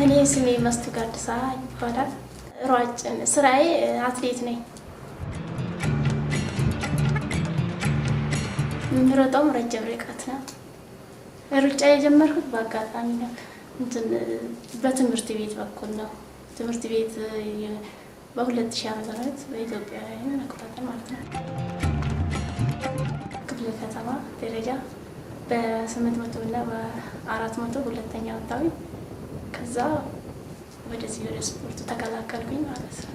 እኔ ስሜ መስተጋድሳ ይባላል። ሯጭ ስራዬ አትሌት ነኝ። የምሮጠውም ረጅም ርቀት ነው። ሩጫ የጀመርኩት በአጋጣሚ ነው። በትምህርት ቤት በኩል ነው። ትምህርት ቤት በ2000 ዓመተ ምህረት በኢትዮጵያውያን አቆጣጠር ማለት ነው። ክፍለ ከተማ ደረጃ በ800 እና በ400 ሁለተኛ ወጣሁኝ። ከዛ ወደዚህ ወደ ስፖርቱ ተቀላቀልኩኝ ማለት ነው።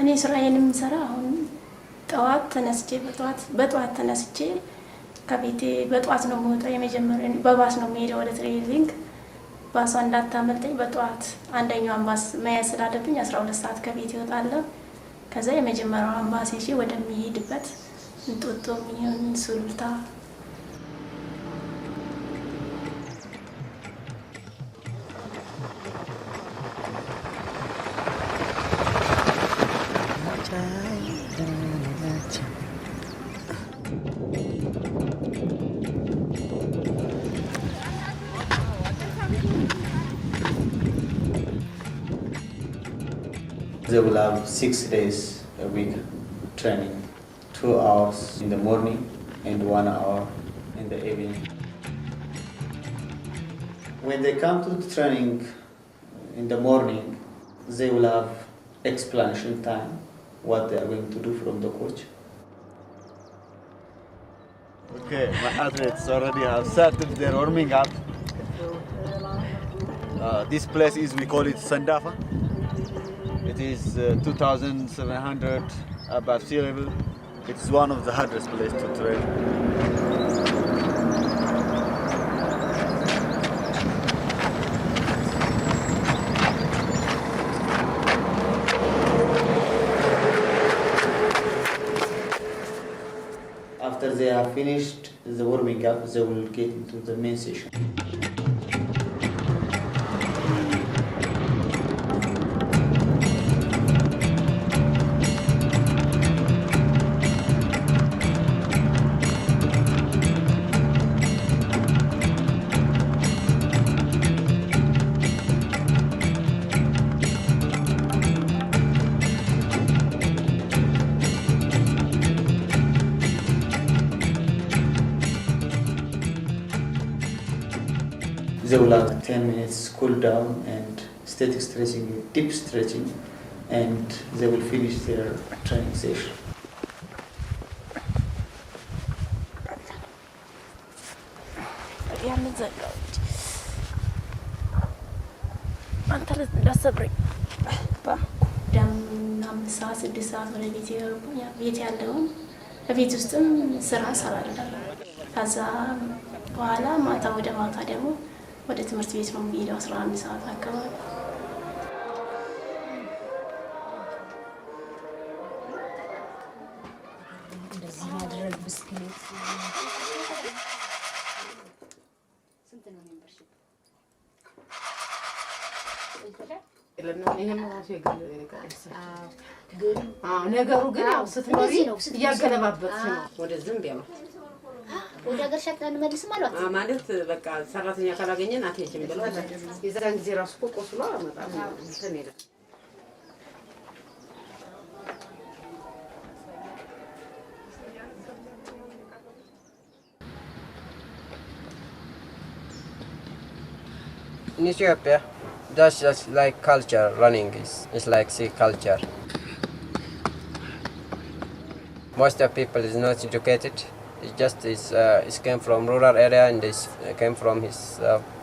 እኔ ስራዬን የምሰራው አሁን ጠዋት ተነስቼ በጠዋት ተነስቼ ከቤቴ በጠዋት ነው የምወጣው። የመጀመሪያ በባስ ነው የምሄደው ወደ ትሬኒንግ። ባሷ እንዳታመልጠኝ በጠዋት አንደኛዋን ባስ መያዝ ስላለብኝ 12 ሰዓት ከቤት እወጣለሁ። ከዛ የመጀመሪያዋን ባስ ይዤ ወደሚሄድበት እንጦጦ የሚሆን ሱሉልታ They will have 6 days a week training, 2 hours in the morning and 1 hour in the evening. When they come to the training in the morning, they will have explanation time, what they are going to do from the coach. Okay, my athletes already have started their warming up. This place we call it Sandafa. It is 2,700 above sea level. It's one of the hardest places to train. After they have finished the warming up, they will get into the main session. They will have 10 minutes cool down and static stretching, deep stretching, and they will finish their training session. ቤት ውስጥም ስራ እሰራለሁ። ከዛ በኋላ ማታ ደግሞ ወደ ትምህርት ቤት ነው የሚሄደው 11 ሰዓት አካባቢ። እንደዚህ ማድረግ ብስክሌት ስንት ነው ሜምበርሺፕ? ነገሩ ግን ያው ስትኖሪ እያገለባበጥሽ ነው ወደ ዝም ቢያማ ወደ ሀገር ሸክለን መልስም አሏት ማለት በቃ ሰራተኛ ካላገኘን አትሄጂም ብለው የዛን ጊዜ ራሱ ቆስሎ አመጣም እንትን ይላል። In Ethiopia, that's just like culture. Running is like sea culture. Most of people is not educated. It came from rural area and came from his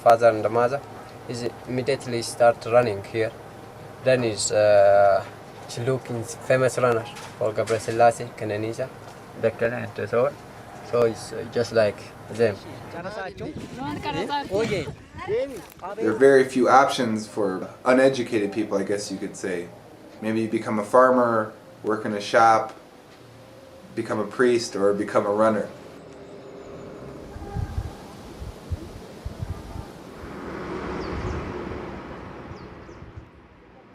father and mother. He immediately start running here. Then he looking famous runner for Gabriel Selassie, Kenenisa, Bekele and so on. So it's just like them. There are very few options for uneducated people, I guess you could say. Maybe you become a farmer, work in a shop, become a priest, or become a runner.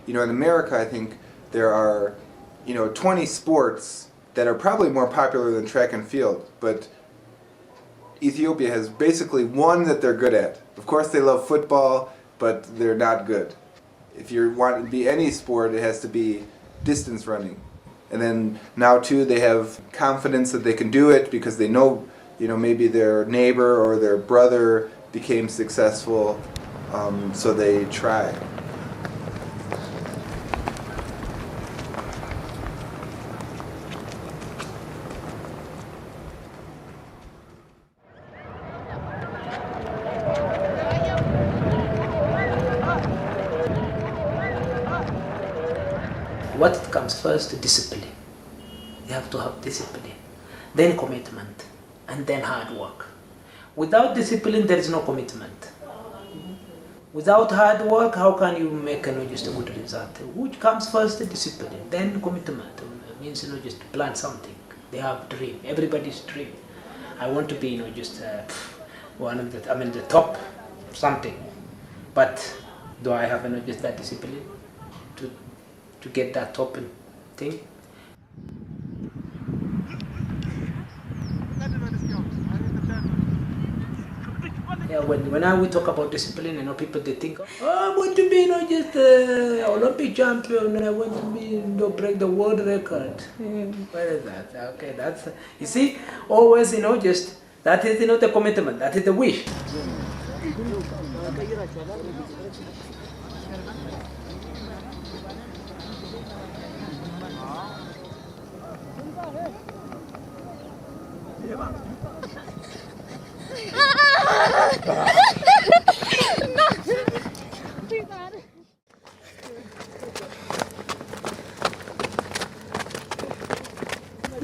You know, in America, I think there are, 20 sports that are probably more popular than track and field, but Ethiopia has basically one that they're good at. Of course they love football, but they're not good. If you want to be any sport, it has to be distance running. And then now too, they have confidence that they can do it because they know, maybe their neighbor or their brother became successful, so they try. What comes first? Discipline. You have to have discipline, then commitment, and then hard work. Without discipline, there is no commitment. Without hard work, how can you make just a good result? Which comes first? Discipline, then commitment. It means just plan something. They have dream. Everybody's dream. I want to be just one of the top something. But do I have just that discipline to get that top thing? Yeah, when we talk about discipline, people they think, oh, I want to be just Olympic champion, and I want to be break the world record. What is that? Okay, that's you see, always just that is the commitment, that is the wish.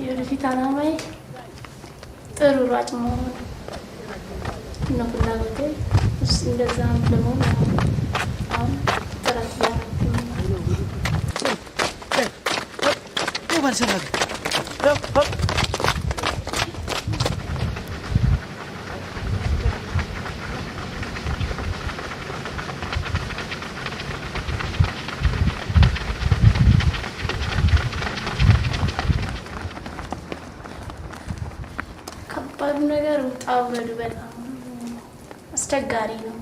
የወደፊት ዓላማዬ ጥሩ ሯጭ መሆን ነው ፍላጎቴ። እንደዛም ለመሆን አሁን ጥረት ከባዱ ነገር ውጣ ውረዱ በጣም አስቸጋሪ ነው።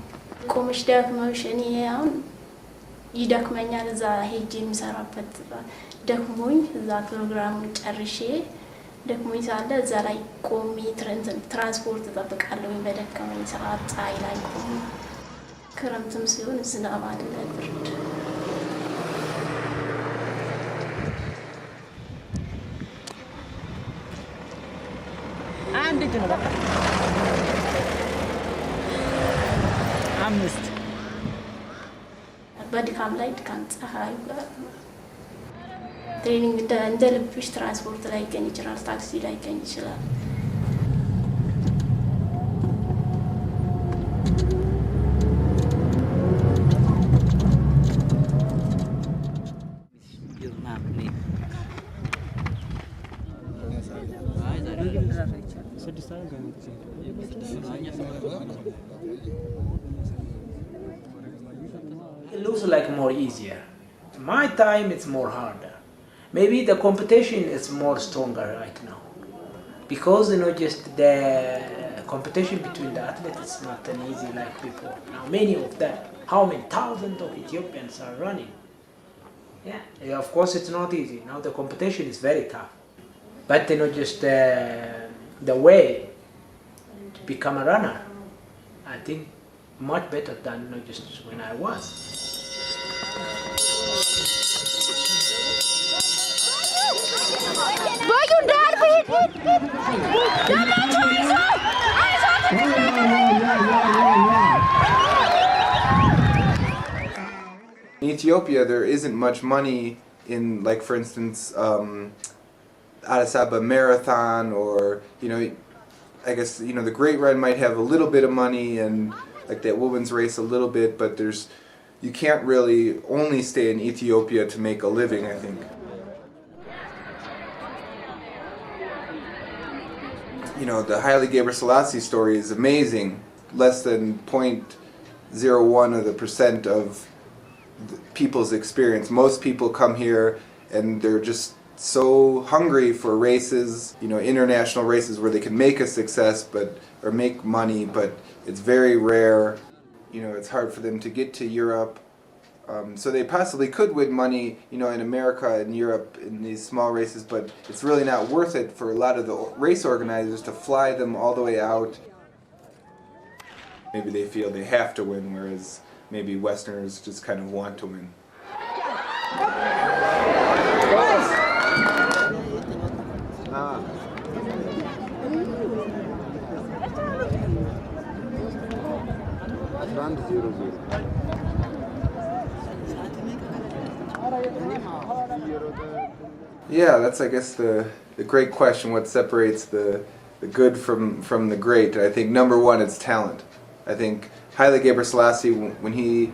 ቆመሽ ደክመሽ እኔ አሁን ይደክመኛል። እዛ ሄጄ የሚሰራበት ደክሞኝ እዛ ፕሮግራሙን ጨርሼ ደክሞኝ ሳለ እዛ ላይ ቆሜ ትራንስፖርት እጠብቃለሁ። በደከመኝ ሰዓት ፀሐይ ላይ ቆሜ ክረምትም ሲሆን ዝናብ አለ፣ ብርድ አንድ ነው በቃ አምስት በድካም ላይ ድካም ፀሐይ ትሬኒንግ እንደ ልብሽ ትራንስፖርት ላይ ይገኝ ይችላል፣ ታክሲ ላይ ይገኝ ይችላል። It looks like more easier. My time it's more harder. Maybe the competition is more stronger right now, because just the competition between the athletes is not an easy like before. Now many of them, how many thousands of Ethiopians are running? Yeah, of course it's not easy. Now the competition is very tough, but just the way to become a runner, I think much better than just when I was. In Ethiopia, there isn't much money in, like, for instance, Addis Ababa Marathon, or, I guess, the Great Run might have a little bit of money, and like that women's race a little bit, but you can't really only stay in Ethiopia to make a living, I think. The Haile Gebrselassie story is amazing. Less than 0.01 of the % of people's experience. Most people come here and they're just so hungry for races, international races where they can make a success or make money, but it's very rare. It's hard for them to get to Europe. So they possibly could win money, in America and Europe in these small races, but it's really not worth it for a lot of the race organizers to fly them all the way out. Maybe they feel they have to win, whereas maybe Westerners just kind of want to win. Yeah, that's, I guess, the great question. What separates the good from the great? I think number one, it's talent. I think Haile Gebrselassie, when he,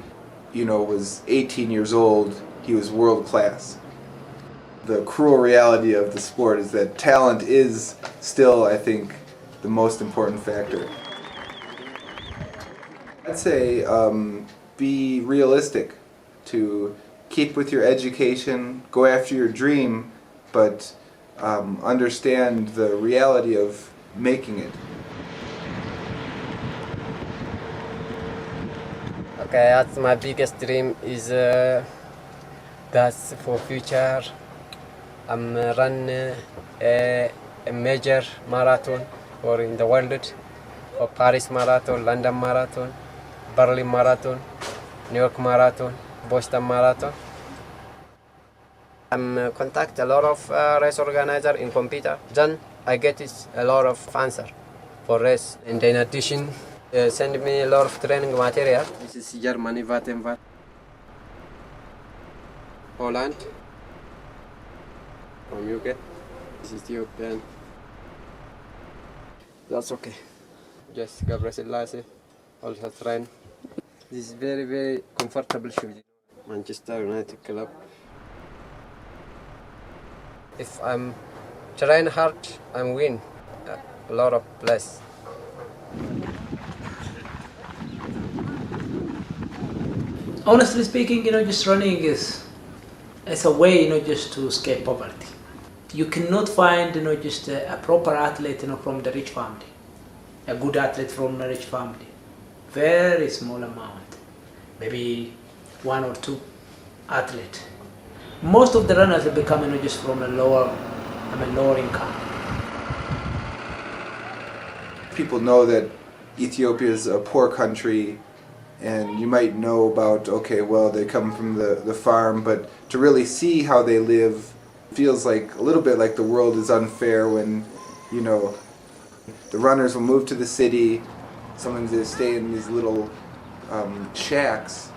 was 18 years old, he was world class. The cruel reality of the sport is that talent is still, I think, the most important factor. I'd say be realistic, to keep with your education, go after your dream, but understand the reality of making it. Okay, that's my biggest dream is that's for future. I'm run a major marathon for in the world, for Paris Marathon, London Marathon, Berlin Marathon, New York Marathon, Boston Marathon. I'm contact a lot of race organizer in computer. Then I get a lot of answer for race. And in addition, send me a lot of training material. This is Germany, Vattenfall, Holland, from UK. This is Ethiopia. That's okay. Just Gebrselassie, also train. This is very, very comfortable shoes. Manchester United club. If I'm train hard, I'm win a lot of place. Honestly speaking, just running is a way, just to escape poverty. You cannot find, just a proper athlete, from the rich family, a good athlete from a rich family. Very small amount, maybe 1 or 2 athletes. Most of the runners are becoming just from a lower income. People know that Ethiopia is a poor country, and you might know about, okay, well, they come from the farm, but to really see how they live feels like a little bit like the world is unfair when, the runners will move to the city, sometimes they stay in these little shacks,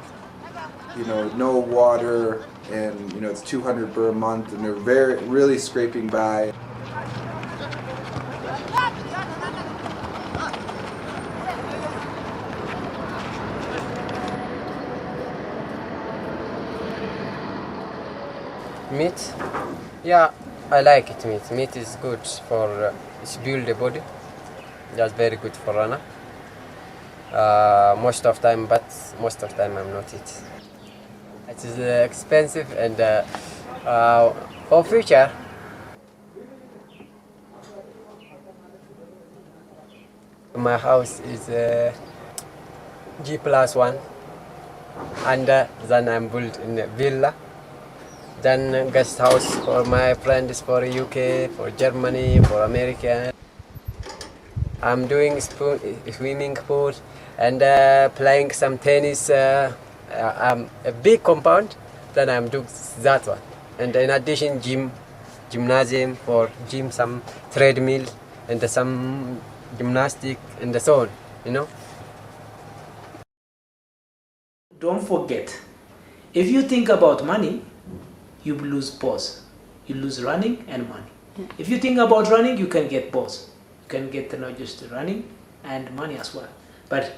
no water, and it's 200 birr a month, and they're really scraping by. Meat? Yeah, I like it, meat. Meat is good for, it's build the body. That's very good for runner. Most of time I'm not eat. It is expensive, and for future, my house is G+1, and then I'm built in a villa. Then guest house for my friends for UK, for Germany, for America. I'm doing swimming pool and playing some tennis. A big compound. Then I'm doing that one. And in addition, gymnasium for gym, some treadmill and some gymnastic and so on. Don't forget, if you think about money, you lose both. You lose running and money. If you think about running, you can get both. You can get not just running and money as well. But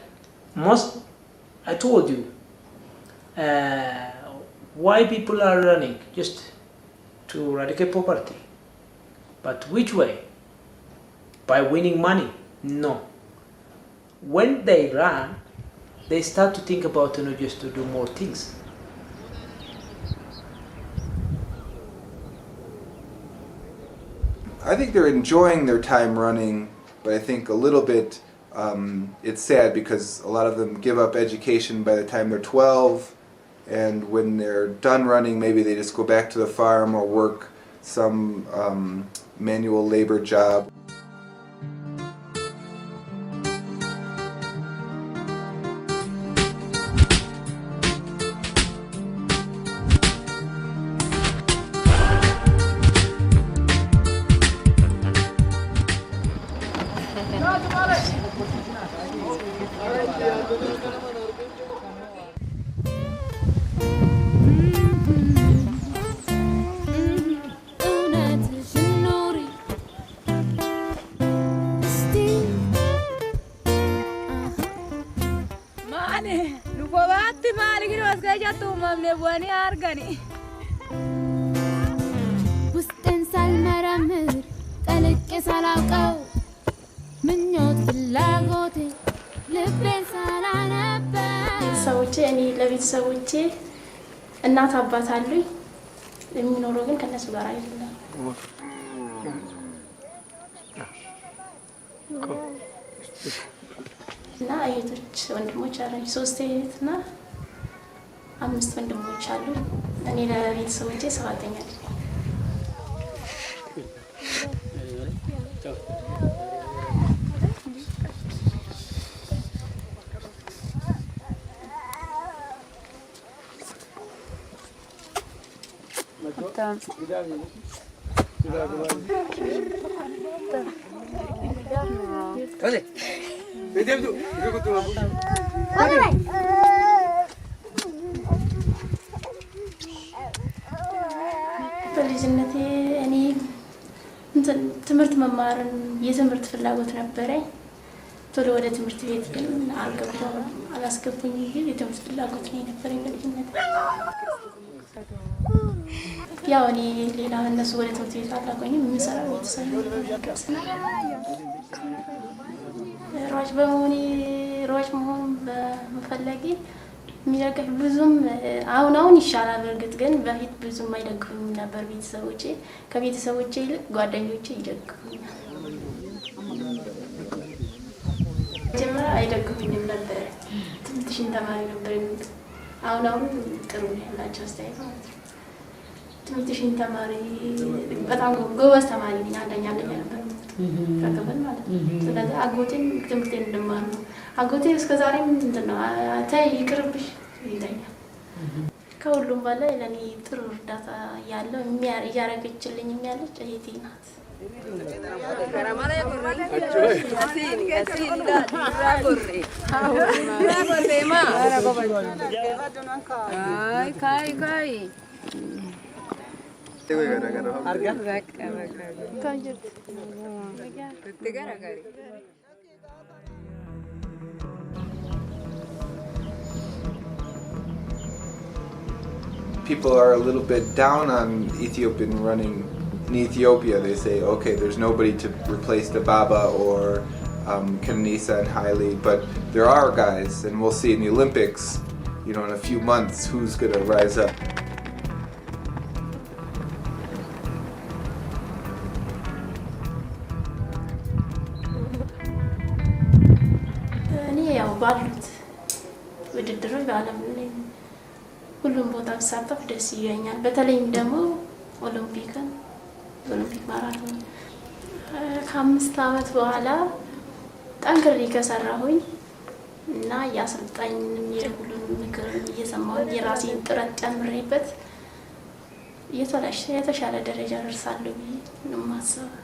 I told you, why people are running? Just to eradicate poverty. But which way? By winning money? No. When they run, they start to think about just to do more things. I think they're enjoying their time running, but I think a little bit it's sad because a lot of them give up education by the time they're 12, and when they're done running, maybe they just go back to the farm or work some manual labor job. ውስጤን ሳልመረምር ጠልቄ ሳላውቀው ምኞት ፍላጎቴ ልቤን ሳላነበር ቤተሰቦቼ እኔ ለቤተሰቦቼ እናት አባት አሉኝ። የሚኖረው ግን ከነሱ ጋር አይደለም። እና እህቶች ወንድሞች አሉኝ። 3 እህትና 5 ወንድሞች አሉ። እኔ ለቤተሰቦቼ 7ኛ ልጅ ነኝ። በልጅነቴ እኔ ትምህርት መማርን የትምህርት ፍላጎት ነበረኝ። ቶሎ ወደ ትምህርት ቤት ግን አላስገቡኝም። ግን የትምህርት ፍላጎት ነው የነበረኝ በልጅነቴ። ያው እኔ ሌላ እነሱ ወደ ትምህርት ቤት አላቆኝም። የምሰራው ቤተሰብ ሯጭ መሆን በመፈለጌ የሚደግፍ ብዙም አሁን ይሻላል። እርግጥ ግን በፊት ብዙም አይደግፉኝም ነበር ቤተሰቦቼ። ከቤተሰቦቼ ይልቅ ጓደኞቼ ይደግፉኛል። መጀመሪያ አይደግፉኝም ነበር። ትምህርትሽን ተማሪ ነበር የሚሉት። አሁን ጥሩ ነው ያላቸው አስተያየት ማለት ነው። ትምህርትሽን ተማሪ፣ በጣም ጎበዝ ተማሪ ነኝ። አንደኛ ነበር ከክፍል ማለት ነው። ስለዚህ አጎቴን ትምህርቴን እንድማር ነው። አጎቴ እስከዛሬም ምንድን ነው ተይ ይቅርብሽ ይለኛል። ከሁሉም በላይ ለእኔ ጥሩ እርዳታ ያለው እያረገችልኝ ያለች እህቴ ናት። People are a little bit down on Ethiopian running. In Ethiopia, they say, okay, there's nobody to replace the Baba or Kanisa and Haile, but there are guys, and we'll see in the Olympics, you know, in a few months, who's going to rise up. ባሉት ውድድሮች በዓለም ላይ ሁሉም ቦታ ብሳተፍ ደስ ይለኛል። በተለይም ደግሞ ኦሎምፒክ ማራቶን ከ5 ዓመት በኋላ ጠንክሬ ከሰራሁኝ እና ያሰልጣኝ የሁሉን ምክር እየሰማሁ የራሴን ጥረት ጨምሬበት የተሻለ ደረጃ ደርሳለሁ ብዬ ነው የማስበው።